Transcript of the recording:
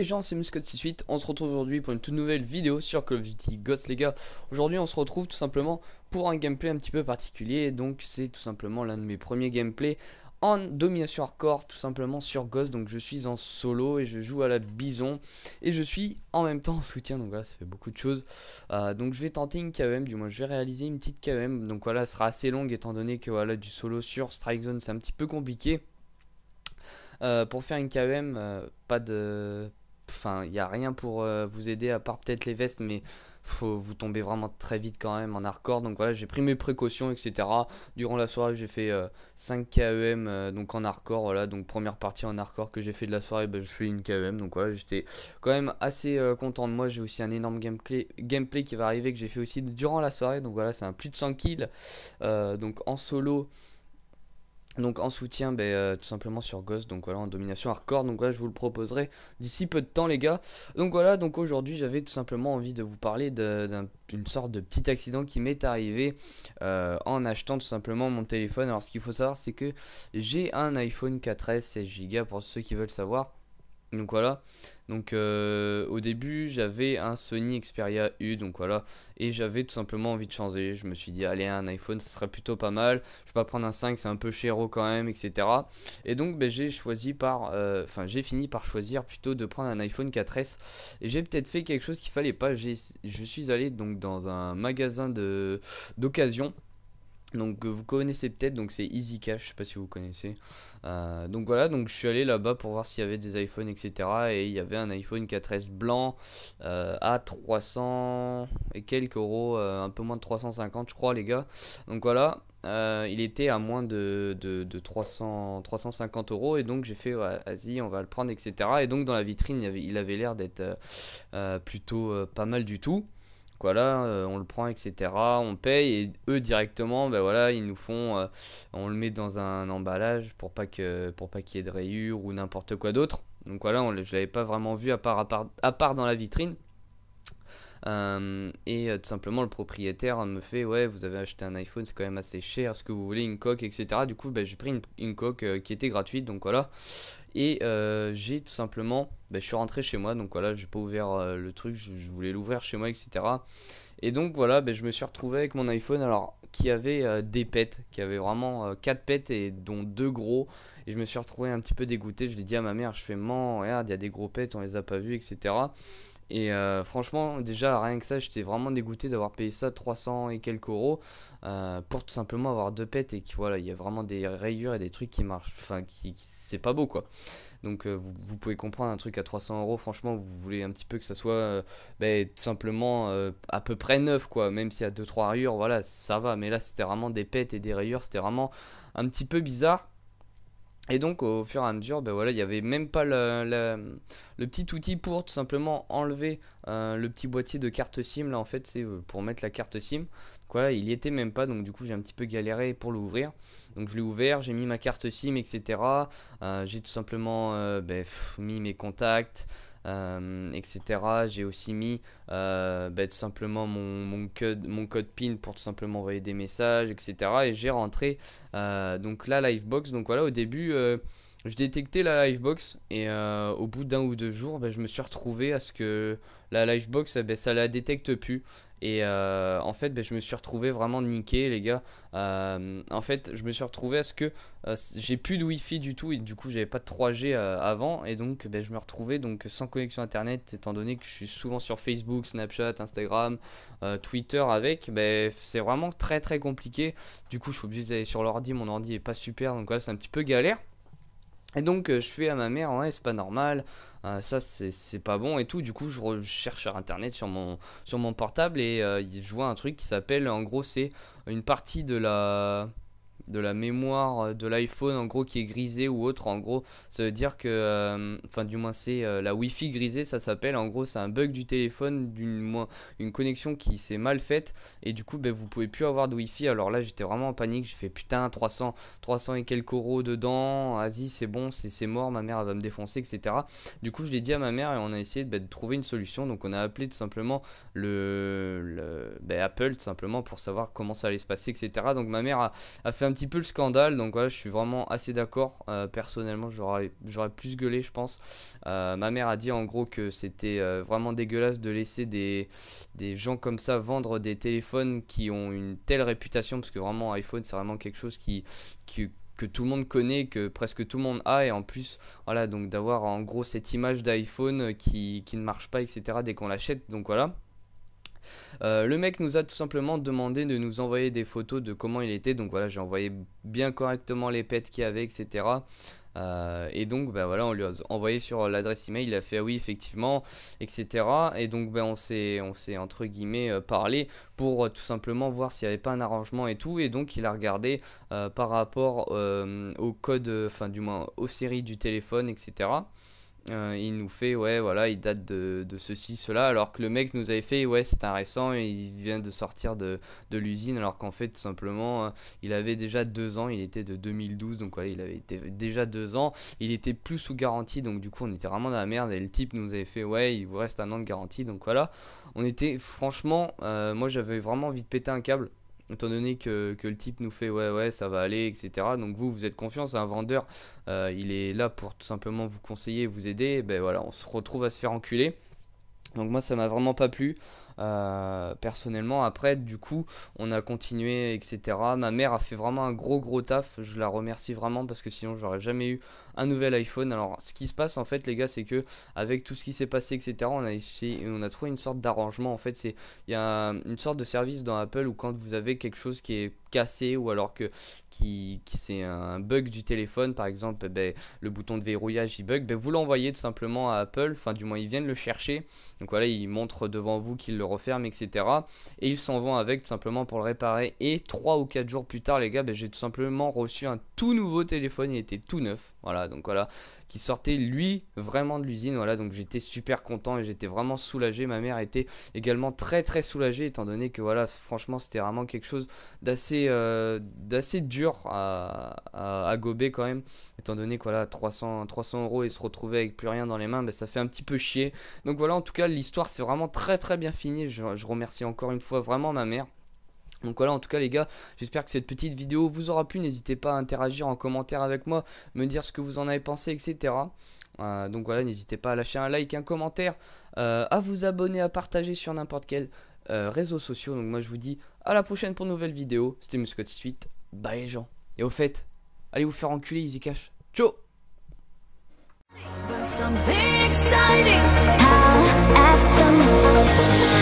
gens, c'est Muscode68, on se retrouve aujourd'hui pour une toute nouvelle vidéo sur Call of Duty Ghosts les gars. Aujourd'hui on se retrouve tout simplement pour un gameplay un petit peu particulier, donc c'est tout simplement l'un de mes premiers gameplays en domination hardcore tout simplement sur Ghost. Donc je suis en solo et je joue à la bison et je suis en même temps en soutien, donc voilà ça fait beaucoup de choses. Donc je vais tenter une KEM, du moins je vais réaliser une petite KEM, donc voilà elle sera assez longue étant donné que voilà du solo sur Strike Zone c'est un petit peu compliqué. Pour faire une KEM, pas de... Enfin, il n'y a rien pour vous aider à part peut-être les vestes, mais vous tombez vraiment très vite quand même en hardcore. Donc voilà, j'ai pris mes précautions, etc. Durant la soirée, j'ai fait 5 KEM donc en hardcore. Voilà, donc première partie en hardcore que j'ai fait de la soirée, je fais une KEM. Donc voilà, j'étais quand même assez content de moi. J'ai aussi un énorme gameplay qui va arriver que j'ai fait aussi durant la soirée. Donc voilà, c'est un plus de 100 kills. Donc en solo. Donc en soutien tout simplement sur Ghost, donc voilà en domination hardcore. Donc voilà je vous le proposerai d'ici peu de temps les gars. Donc voilà, donc aujourd'hui j'avais tout simplement envie de vous parler d'une sorte de petit accident qui m'est arrivé en achetant tout simplement mon téléphone. Alors ce qu'il faut savoir c'est que j'ai un iPhone 4S 16 Go pour ceux qui veulent savoir. Donc voilà, donc au début j'avais un Sony Xperia U, donc voilà, et j'avais tout simplement envie de changer. Je me suis dit allez un iPhone ça serait plutôt pas mal, je vais pas prendre un 5 c'est un peu chéro quand même, etc. Et donc j'ai choisi j'ai fini par choisir plutôt de prendre un iPhone 4S. Et j'ai peut-être fait quelque chose qu'il fallait pas, je suis allé donc dans un magasin d'occasion. Donc vous connaissez peut-être, donc c'est Easy Cash, je sais pas si vous connaissez. Donc voilà, donc je suis allé là-bas pour voir s'il y avait des iPhones, etc. Et il y avait un iPhone 4S blanc à 300 et quelques euros, un peu moins de 350 je crois les gars. Donc voilà, il était à moins de 350 euros et donc j'ai fait ouais, vas-y on va le prendre, etc. Et donc dans la vitrine il avait l'air d'être plutôt pas mal du tout. Voilà, on le prend, etc. On paye et eux directement, voilà, ils nous font, on le met dans un emballage pour pas qu'il y ait de rayures ou n'importe quoi d'autre. Donc voilà, je l'avais pas vraiment vu à part dans la vitrine. Tout simplement le propriétaire me fait ouais vous avez acheté un iPhone c'est quand même assez cher, est-ce que vous voulez une coque, etc. Du coup j'ai pris une coque qui était gratuite, donc voilà. Et j'ai tout simplement je suis rentré chez moi, donc voilà j'ai pas ouvert le truc, je voulais l'ouvrir chez moi, etc. Et donc voilà je me suis retrouvé avec mon iPhone alors qui avait des pets, qui avait vraiment 4 pets et dont 2 gros. Et je me suis retrouvé un petit peu dégoûté, je l'ai dit à ma mère, je fais man regarde il y a des gros pets, on les a pas vus, etc. Et franchement, déjà, rien que ça, j'étais vraiment dégoûté d'avoir payé ça 300 et quelques euros pour tout simplement avoir 2 pets et que voilà, il y a vraiment des rayures et des trucs qui marchent, enfin, c'est pas beau quoi. Donc vous pouvez comprendre un truc à 300 euros, franchement, vous voulez un petit peu que ça soit tout simplement à peu près neuf quoi, même s'il y a 2-3 rayures, voilà, ça va. Mais là, c'était vraiment des pets et des rayures, c'était vraiment un petit peu bizarre. Et donc au fur et à mesure, voilà, il n'y avait même pas le petit outil pour tout simplement enlever le petit boîtier de carte SIM. Là en fait c'est pour mettre la carte SIM. Donc voilà, il y était même pas, donc du coup j'ai un petit peu galéré pour l'ouvrir. Donc je l'ai ouvert, j'ai mis ma carte SIM, etc. J'ai tout simplement mis mes contacts. Etc. J'ai aussi mis tout simplement mon code PIN pour tout simplement envoyer des messages, etc. Et j'ai rentré donc la Livebox. Donc voilà, au début je détectais la Livebox et au bout d'un ou deux jours je me suis retrouvé à ce que la Livebox ça la détecte plus. Et en fait je me suis retrouvé vraiment niqué les gars. En fait je me suis retrouvé à ce que j'ai plus de wifi du tout et du coup j'avais pas de 3G avant. Et donc je me retrouvais donc sans connexion internet étant donné que je suis souvent sur Facebook, Snapchat, Instagram, Twitter avec. C'est vraiment très très compliqué. Du coup je suis obligé d'aller sur l'ordi, mon ordi est pas super, donc voilà c'est un petit peu galère. Et donc je fais à ma mère ouais c'est pas normal, ça c'est pas bon et tout. Du coup je cherche sur internet sur mon portable et je vois un truc qui s'appelle, en gros c'est une partie de la mémoire de l'iPhone en gros qui est grisée ou autre. En gros ça veut dire que enfin du moins c'est la Wi-Fi grisée, ça s'appelle. En gros c'est un bug du téléphone, une connexion qui s'est mal faite et du coup vous pouvez plus avoir de Wi-Fi. Alors là j'étais vraiment en panique, j'ai fait putain 300 et quelques euros dedans, vas-y c'est bon, c'est mort, ma mère elle va me défoncer, etc. Du coup je l'ai dit à ma mère et on a essayé de trouver une solution. Donc on a appelé tout simplement Apple tout simplement pour savoir comment ça allait se passer, etc. Donc ma mère a fait un petit peu le scandale. Donc voilà, je suis vraiment assez d'accord. Personnellement, j'aurais plus gueulé, je pense. Ma mère a dit en gros que c'était vraiment dégueulasse de laisser des gens comme ça vendre des téléphones qui ont une telle réputation, parce que vraiment iPhone c'est vraiment quelque chose que tout le monde connaît, que presque tout le monde a, et en plus voilà, donc d'avoir en gros cette image d'iPhone qui ne marche pas, etc. dès qu'on l'achète. Donc voilà. Le mec nous a tout simplement demandé de nous envoyer des photos de comment il était. Donc voilà, j'ai envoyé bien correctement les pets qu'il y avait, etc. Et donc bah voilà, on lui a envoyé sur l'adresse email, il a fait ah oui effectivement, etc. Et donc bah, on s'est entre guillemets parlé pour tout simplement voir s'il n'y avait pas un arrangement et tout. Et donc il a regardé par rapport au code, enfin du moins aux séries du téléphone, etc. Il nous fait ouais voilà, il date de ceci cela, alors que le mec nous avait fait ouais c'est un récent, il vient de sortir de l'usine, alors qu'en fait tout simplement il avait déjà 2 ans, il était de 2012, donc voilà, il avait été déjà 2 ans, il était plus sous garantie, donc du coup on était vraiment dans la merde. Et le type nous avait fait ouais il vous reste 1 an de garantie. Donc voilà, on était franchement moi j'avais vraiment envie de péter un câble, étant donné que le type nous fait ouais ça va aller, etc. Donc vous êtes confiant, c'est un vendeur, il est là pour tout simplement vous conseiller, vous aider. Et ben voilà, on se retrouve à se faire enculer. Donc moi ça m'a vraiment pas plu. Personnellement, après du coup on a continué, etc. Ma mère a fait vraiment un gros taf, je la remercie vraiment, parce que sinon j'aurais jamais eu un nouvel iPhone. Alors ce qui se passe en fait les gars, c'est que avec tout ce qui s'est passé, etc., on a trouvé une sorte d'arrangement. En fait il y a une sorte de service dans Apple où quand vous avez quelque chose qui est cassé, ou alors que c'est un bug du téléphone par exemple, le bouton de verrouillage il bug, vous l'envoyez tout simplement à Apple, enfin du moins ils viennent le chercher. Donc voilà, ils montrent devant vous qu'ils le referment, etc. Et ils s'en vont avec tout simplement pour le réparer. Et 3 ou 4 jours plus tard les gars, j'ai tout simplement reçu un tout nouveau téléphone, il était tout neuf. Voilà, donc voilà, qui sortait lui vraiment de l'usine. Voilà, donc j'étais super content et j'étais vraiment soulagé. Ma mère était également très soulagée, étant donné que voilà, franchement c'était vraiment quelque chose d'assez dur à gober quand même, étant donné que voilà 300 € et se retrouver avec plus rien dans les mains, ça fait un petit peu chier. Donc voilà, en tout cas l'histoire c'est vraiment très bien finie. Je remercie encore une fois vraiment ma mère. Donc voilà, en tout cas les gars, j'espère que cette petite vidéo vous aura plu. N'hésitez pas à interagir en commentaire avec moi, me dire ce que vous en avez pensé, etc. Donc voilà, n'hésitez pas à lâcher un like, un commentaire, à vous abonner, à partager sur n'importe quel réseau social. Donc moi je vous dis à la prochaine pour une nouvelle vidéo. C'était Muscotti8, bye les gens. Et au fait, allez vous faire enculer Easy Cash. Ciao. Something exciting out at the moon.